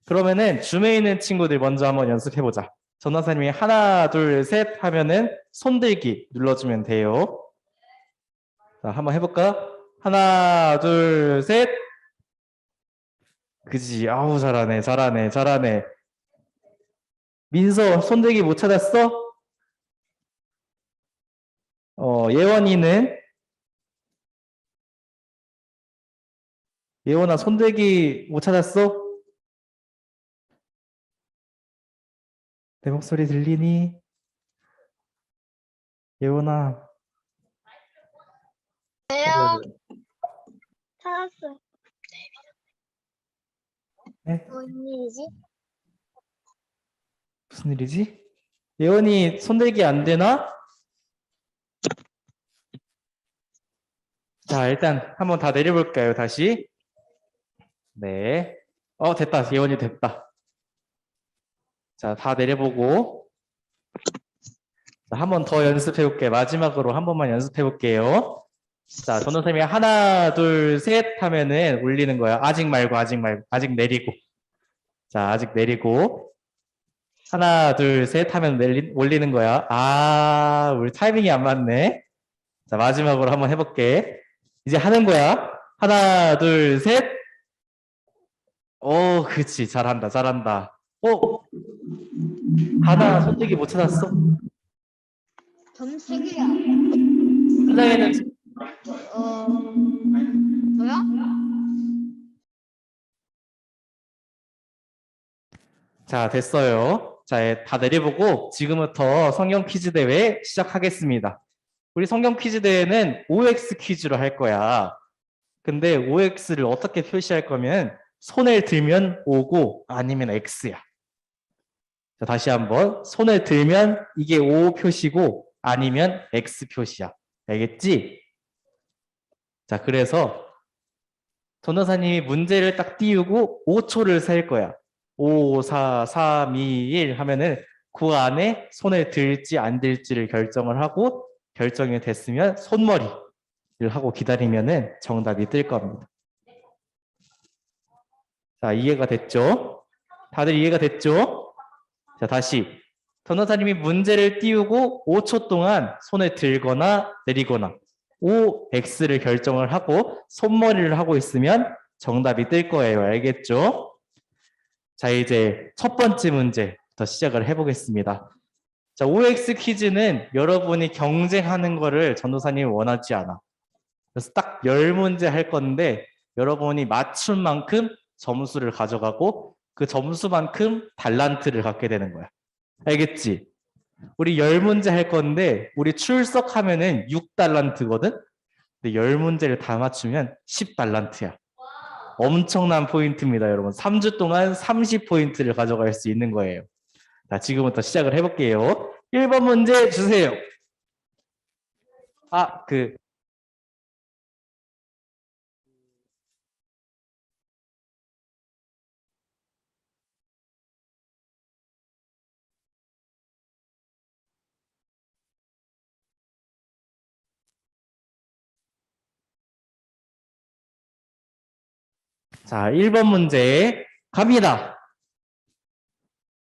S4: 그러면은 줌에 있는 친구들 먼저 한번 연습해보자. 전도사님이 하나, 둘, 셋 하면은 손들기 눌러주면 돼요. 자, 한번 해볼까? 하나, 둘, 셋. 그지? 아우, 잘하네, 잘하네, 잘하네. 민서, 손들기 못 찾았어? 예원이는? 예원아, 손들기 못 찾았어? 내 목소리 들리니? 예원아.
S5: 왜요? 찾았어.
S4: 네?
S5: 뭔 일이지?
S4: 무슨 일이지? 예원이 손들기 안 되나? 자, 일단 한번 다 내려볼까요, 다시? 네. 됐다. 예원이 됐다. 자, 다 내려보고. 한 번 더 연습해볼게요. 마지막으로 한 번만 연습해볼게요. 자, 전도사님이 하나, 둘, 셋 하면은 올리는 거야. 아직 말고, 아직 말고, 아직 내리고. 자, 아직 내리고. 하나, 둘, 셋 하면 올리는 거야. 우리 타이밍이 안 맞네. 자, 마지막으로 한번 해볼게. 이제 하는 거야. 하나, 둘, 셋. 그치. 잘한다, 잘한다. 하나, 손들기 못 찾았어?
S5: 점색이야.
S4: 현장에는
S5: 저요?
S4: 자, 됐어요. 자, 다 내려보고 지금부터 성경 퀴즈 대회 시작하겠습니다. 우리 성경 퀴즈 대회는 OX 퀴즈로 할 거야. 근데 OX를 어떻게 표시할 거면 손을 들면 O고 아니면 X야. 자, 다시 한번 손을 들면 이게 O 표시고 아니면 X 표시야. 알겠지? 자, 그래서 전도사님이 문제를 딱 띄우고 5초를 셀 거야. 5, 4, 3, 2, 1 하면은 그 안에 손을 들지 안 들지를 결정을 하고 결정이 됐으면 손머리를 하고 기다리면은 정답이 뜰 겁니다. 자, 이해가 됐죠? 다들 이해가 됐죠? 자, 다시. 전도사님이 문제를 띄우고 5초 동안 손을 들거나 내리거나 OX를 결정을 하고 손머리를 하고 있으면 정답이 뜰 거예요. 알겠죠? 자, 이제 첫 번째 문제부터 시작을 해보겠습니다. 자, OX 퀴즈는 여러분이 경쟁하는 거를 전도사님이 원하지 않아. 그래서 딱 10문제 할 건데 여러분이 맞춘 만큼 점수를 가져가고 그 점수만큼 달란트를 갖게 되는 거야. 알겠지? 우리 10문제 할 건데 우리 출석하면은 6달란트거든? 근데 10문제를 다 맞추면 10달란트야. 엄청난 포인트입니다, 여러분. 3주 동안 30포인트를 가져갈 수 있는 거예요. 자, 지금부터 시작을 해볼게요. 1번 문제 주세요. 자, 1번 문제 갑니다.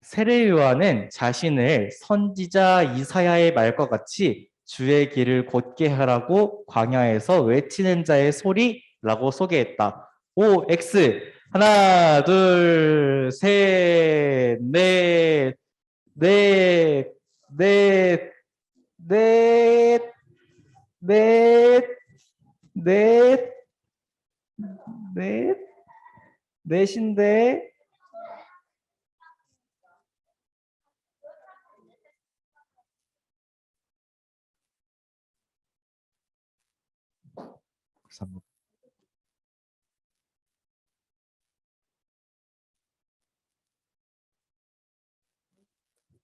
S4: 세례 요한은 자신을 선지자 이사야의 말과 같이 주의 길을 곧게 하라고 광야에서 외치는 자의 소리라고 소개했다. O, X. 하나, 둘, 셋, 넷, 넷, 넷, 넷, 넷, 넷, 넷, 넷인데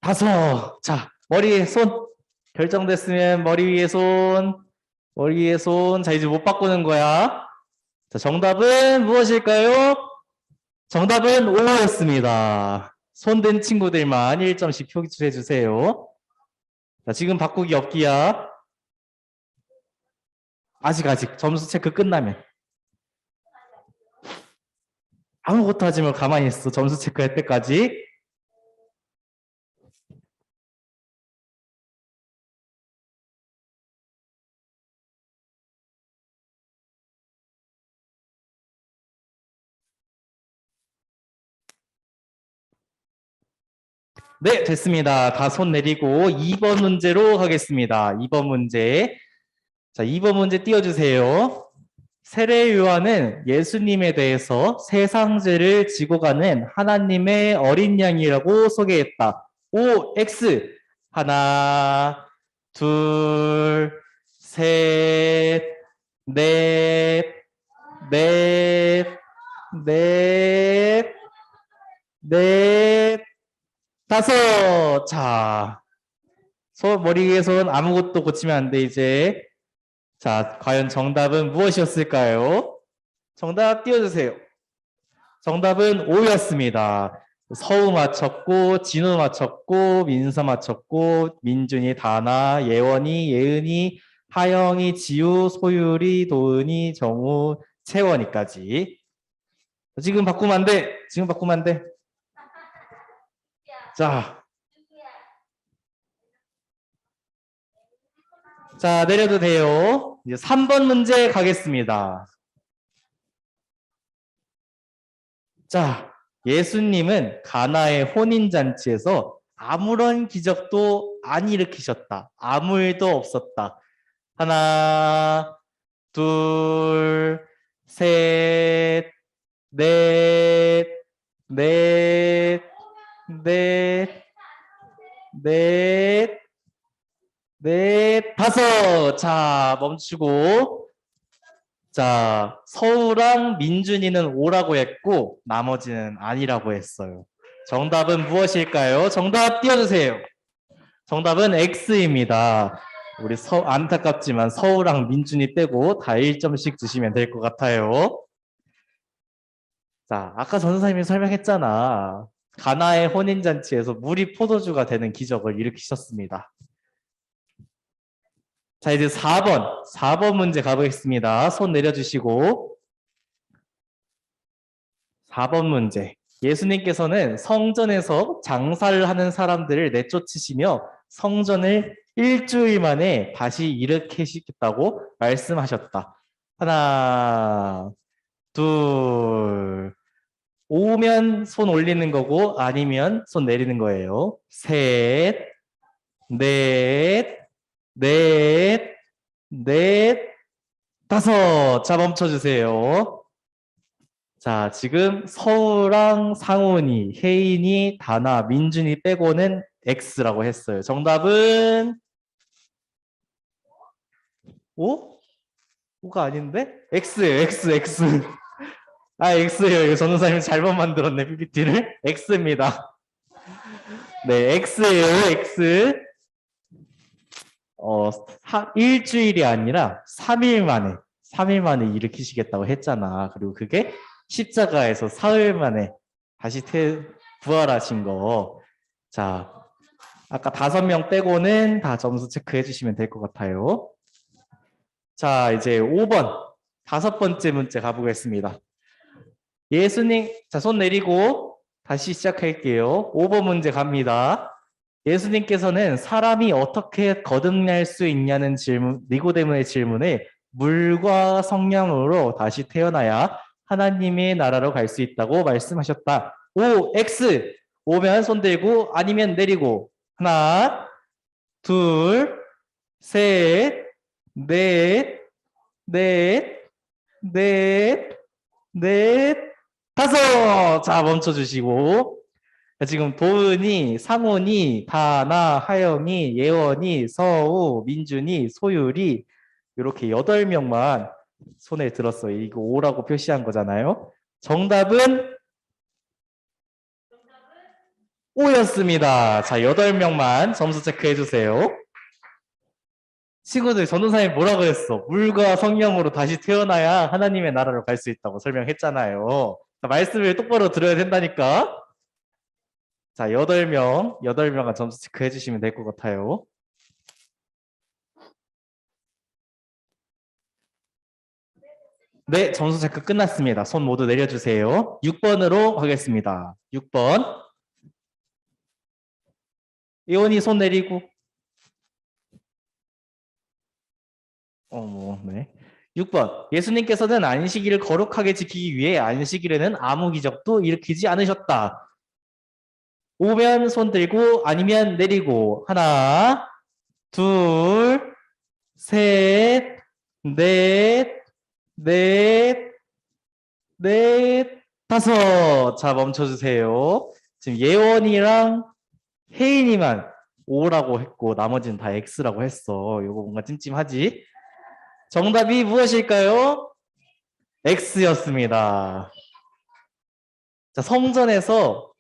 S4: 다섯. 자, 머리에 손 결정됐으면 머리 위에 손, 머리 위에 손. 자, 이제 못 바꾸는 거야. 자, 정답은 무엇일까요? 정답은 O였습니다. 손 든 친구들만 1점씩 표기해 주세요. 자, 지금 바꾸기 없기야. 아직 점수 체크 끝나면. 아무것도 하지 말고 가만히 있어. 점수 체크할 때까지. 네, 됐습니다. 다 손 내리고 2번 문제로 가겠습니다. 2번 문제. 자, 2번 문제 띄워주세요. 세례 요한은 예수님에 대해서 세상죄를 지고 가는 하나님의 어린 양이라고 소개했다. O, X. 하나, 둘, 셋, 넷, 넷, 넷, 넷, 다섯. 자, 머리 위에 손 아무것도 고치면 안 돼, 이제. 자, 과연 정답은 무엇이었을까요? 정답 띄워주세요. 정답은 O였습니다. 서우 맞췄고, 진우 맞췄고, 민서 맞췄고, 민준이, 다나, 예원이, 예은이, 하영이, 지우, 소율이, 도은이, 정우, 채원이까지. 지금 바꾸면 안 돼. 지금 바꾸면 안 돼. 자, 내려도 돼요. 이제 3번 문제 가겠습니다. 자, 예수님은 가나의 혼인잔치에서 아무런 기적도 안 일으키셨다. 아무 일도 없었다. 하나, 둘, 셋, 넷, 넷, 넷, 넷, 넷, 다섯. 자, 멈추고. 자, 서우랑 민준이는 O라고 했고 나머지는 아니라고 했어요. 정답은 무엇일까요? 정답 띄워주세요. 정답은 X입니다. 우리 안타깝지만 서우랑 민준이 빼고 다 1점씩 주시면 될 것 같아요. 자, 아까 전도사님이 설명했잖아. 가나의 혼인잔치에서 물이 포도주가 되는 기적을 일으키셨습니다. 자, 이제 4번 문제 가보겠습니다. 손 내려주시고. 4번 문제. 예수님께서는 성전에서 장사를 하는 사람들을 내쫓으시며 성전을 일주일 만에 다시 일으키시겠다고 말씀하셨다. 하나, 둘, 오면 손 올리는 거고 아니면 손 내리는 거예요. 셋, 넷, 넷, 넷, 다섯. 자, 멈춰주세요. 자, 지금 서우랑 상훈이, 혜인이, 다나, 민준이 빼고는 X라고 했어요. 정답은 O? O가 아닌데? X. 아, X예요. 이거 전도사님 잘못 만들었네, PPT를. X입니다. 네, X예요, X. 일주일이 아니라 3일 만에 일으키시겠다고 했잖아. 그리고 그게 십자가에서 사흘 만에 다시 부활하신 거. 자, 아까 5명 빼고는 다 점수 체크해 주시면 될 것 같아요. 자, 이제 5번 5번째 문제 가보겠습니다. 예수님, 자, 손 내리고 다시 시작할게요. 5번 문제 갑니다. 예수님께서는 사람이 어떻게 거듭날 수 있냐는 질문, 니고데모의 질문에 물과 성령으로 다시 태어나야 하나님의 나라로 갈 수 있다고 말씀하셨다. O, X. 오면 손 들고 아니면 내리고. 하나, 둘, 셋, 넷, 다섯. 자, 멈춰주시고. 지금 도은이, 상훈이, 다나, 하영이, 예원이, 서우, 민준이, 소율이 이렇게 8명만 손에 들었어요. 이거 O라고 표시한 거잖아요. 정답은 O였습니다. 자, 8명만 점수 체크해 주세요. 친구들, 전도사님 뭐라고 했어? 물과 성령으로 다시 태어나야 하나님의 나라로 갈 수 있다고 설명했잖아요. 말씀을 똑바로 들어야 된다니까. 자, 8명만 점수 체크해 주시면 될 것 같아요. 네, 점수 체크 끝났습니다. 손 모두 내려주세요. 6번으로 가겠습니다. 6번. 예원이 손 내리고. 네. 6번. 예수님께서는 안식일을 거룩하게 지키기 위해 안식일에는 아무 기적도 일으키지 않으셨다. 오면 손 들고 아니면 내리고. 하나, 둘, 셋, 넷, 다섯. 자, 멈춰주세요. 지금 예원이랑 혜인이만 O라고 했고 나머지는 다 X라고 했어. 이거 뭔가 찜찜하지? 정답이 무엇일까요? X였습니다. 자, 성전에서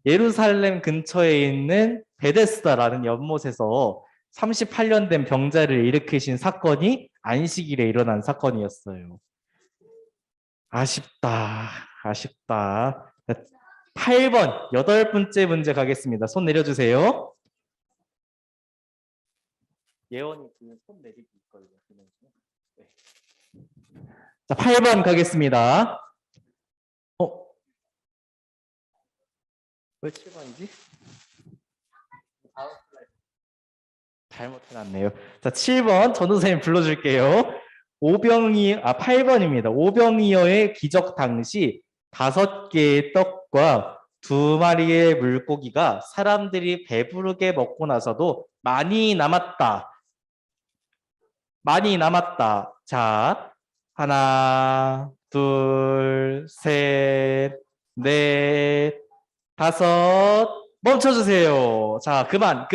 S4: 예루살렘 근처에 있는 베데스다라는 연못에서 38년 된 병자를 일으키신 사건이 안식일에 일어난 사건이었어요. 아쉽다. 8번 8번째 문제 가겠습니다. 손 내려주세요. 예원이 손 내리고 있거든요. 네. 자, 8번 가겠습니다. 왜 7번이지? 잘못해놨네요. 자, 7번 전도사님 불러줄게요. 8번입니다. 오병이어의 기적 당시 5개의 떡과 2마리의 물고기가 사람들이 배부르게 먹고 나서도 많이 남았다. 자, 하나, 둘, 셋, 넷, 다섯. 멈춰주세요. 자, 그만.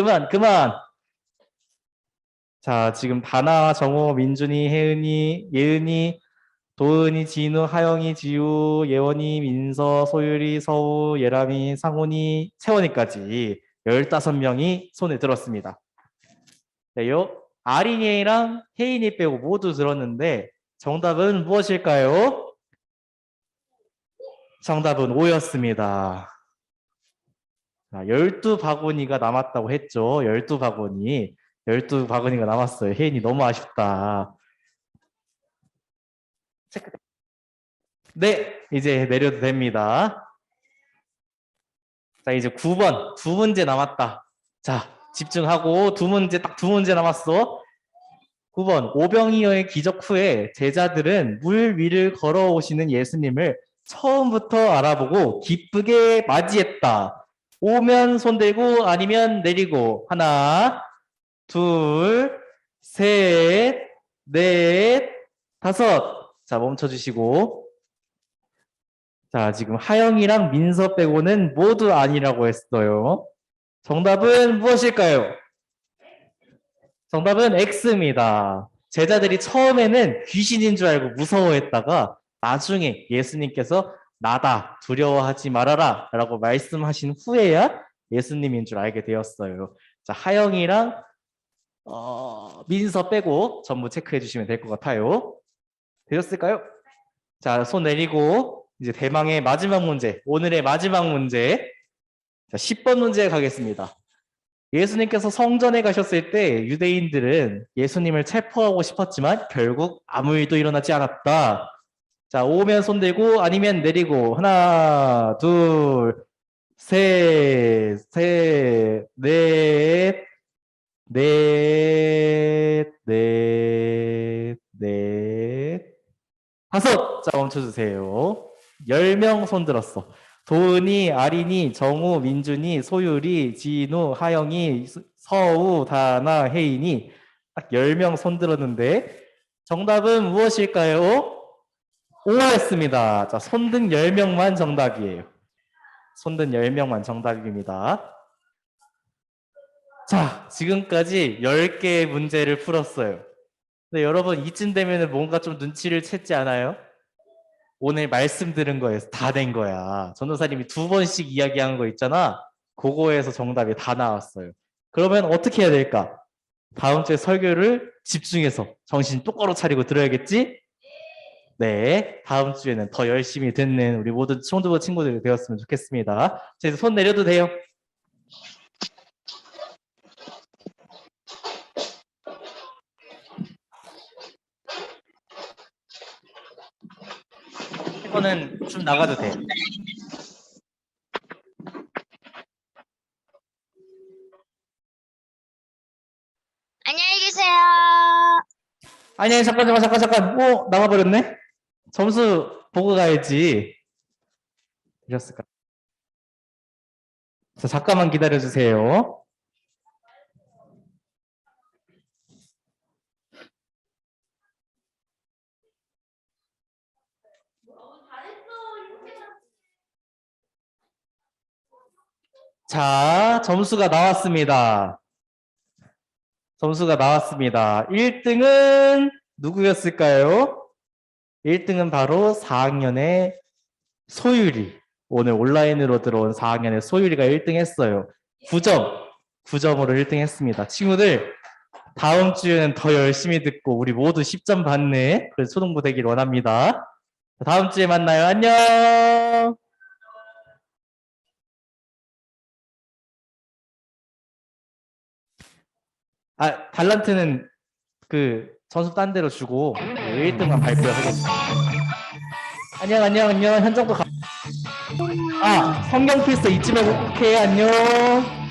S4: 자, 지금 다나, 정호, 민준이, 혜은이, 예은이, 도은이, 진우, 하영이, 지우, 예원이, 민서, 소율이, 서우, 예람이, 상훈이, 채원이까지 15명이 손에 들었습니다. 네, 아린이랑 혜인이 빼고 모두 들었는데 정답은 무엇일까요? 정답은 O였습니다. 12바구니가 남았다고 했죠. 12바구니가 남았어요. 혜인이 너무 아쉽다. 체크. 네, 이제 내려도 됩니다. 자, 이제 9번. 두 문제 남았다. 자, 집중하고 딱 두 문제 남았어. 9번. 오병이어의 기적 후에 제자들은 물 위를 걸어오시는 예수님을 처음부터 알아보고 기쁘게 맞이했다. 오면 손 들고 아니면 내리고. 하나, 둘, 셋, 넷, 다섯. 자, 멈춰주시고. 자, 지금 하영이랑 민서 빼고는 모두 아니라고 했어요. 정답은 무엇일까요? 정답은 X입니다. 제자들이 처음에는 귀신인 줄 알고 무서워했다가 나중에 예수님께서 나다, 두려워하지 말아라 라고 말씀하신 후에야 예수님인 줄 알게 되었어요. 자, 하영이랑 민서 빼고 전부 체크해 주시면 될 것 같아요. 되셨을까요? 자, 손 내리고 이제 대망의 마지막 문제, 오늘의 마지막 문제. 자, 10번 문제 가겠습니다. 예수님께서 성전에 가셨을 때 유대인들은 예수님을 체포하고 싶었지만 결국 아무 일도 일어나지 않았다. 자, 오면 손 들고 아니면 내리고. 하나, 둘, 셋, 넷, 다섯. 자, 멈춰주세요. 10명 손 들었어. 도은이, 아린이, 정우, 민준이, 소율이, 진우, 하영이, 서우, 다나, 혜인이 딱 10명 손 들었는데 정답은 무엇일까요? O였습니다. 자, 손든 10명만 정답이에요. 손든 10명만 정답입니다. 자, 지금까지 10개의 문제를 풀었어요. 근데 여러분 이쯤 되면 뭔가 좀 눈치를 챘지 않아요? 오늘 말씀 들은 거에서 다 된 거야. 전도사님이 2번씩 이야기한 거 있잖아. 그거에서 정답이 다 나왔어요. 그러면 어떻게 해야 될까? 다음 주에 설교를 집중해서 정신 똑바로 차리고 들어야겠지? 네, 다음 주에는 더 열심히 듣는 우리 모든 총두부 친구들이 되었으면 좋겠습니다. 자, 이제 손 내려도 돼요. 이거는 좀 나가도 돼.
S5: 안녕히 계세요.
S4: 아니, 잠깐. 나가버렸네? 점수 보고 가야지. 되셨을까? 자, 잠깐만 기다려주세요. 자, 점수가 나왔습니다. 1등은 누구였을까요? 1등은 바로 4학년의 소율이. 오늘 온라인으로 들어온 4학년의 소율이가 1등 했어요. 9점으로 1등 했습니다. 친구들, 다음 주에는 더 열심히 듣고 우리 모두 10점 받는 그런 초등부 되길 원합니다. 다음 주에 만나요. 안녕! 달란트는 그 점수 딴 데로 주고 1등만 발표하겠습니다. 안녕. 현정도 성경 필서 잊지 말고 꼭 해. 안녕.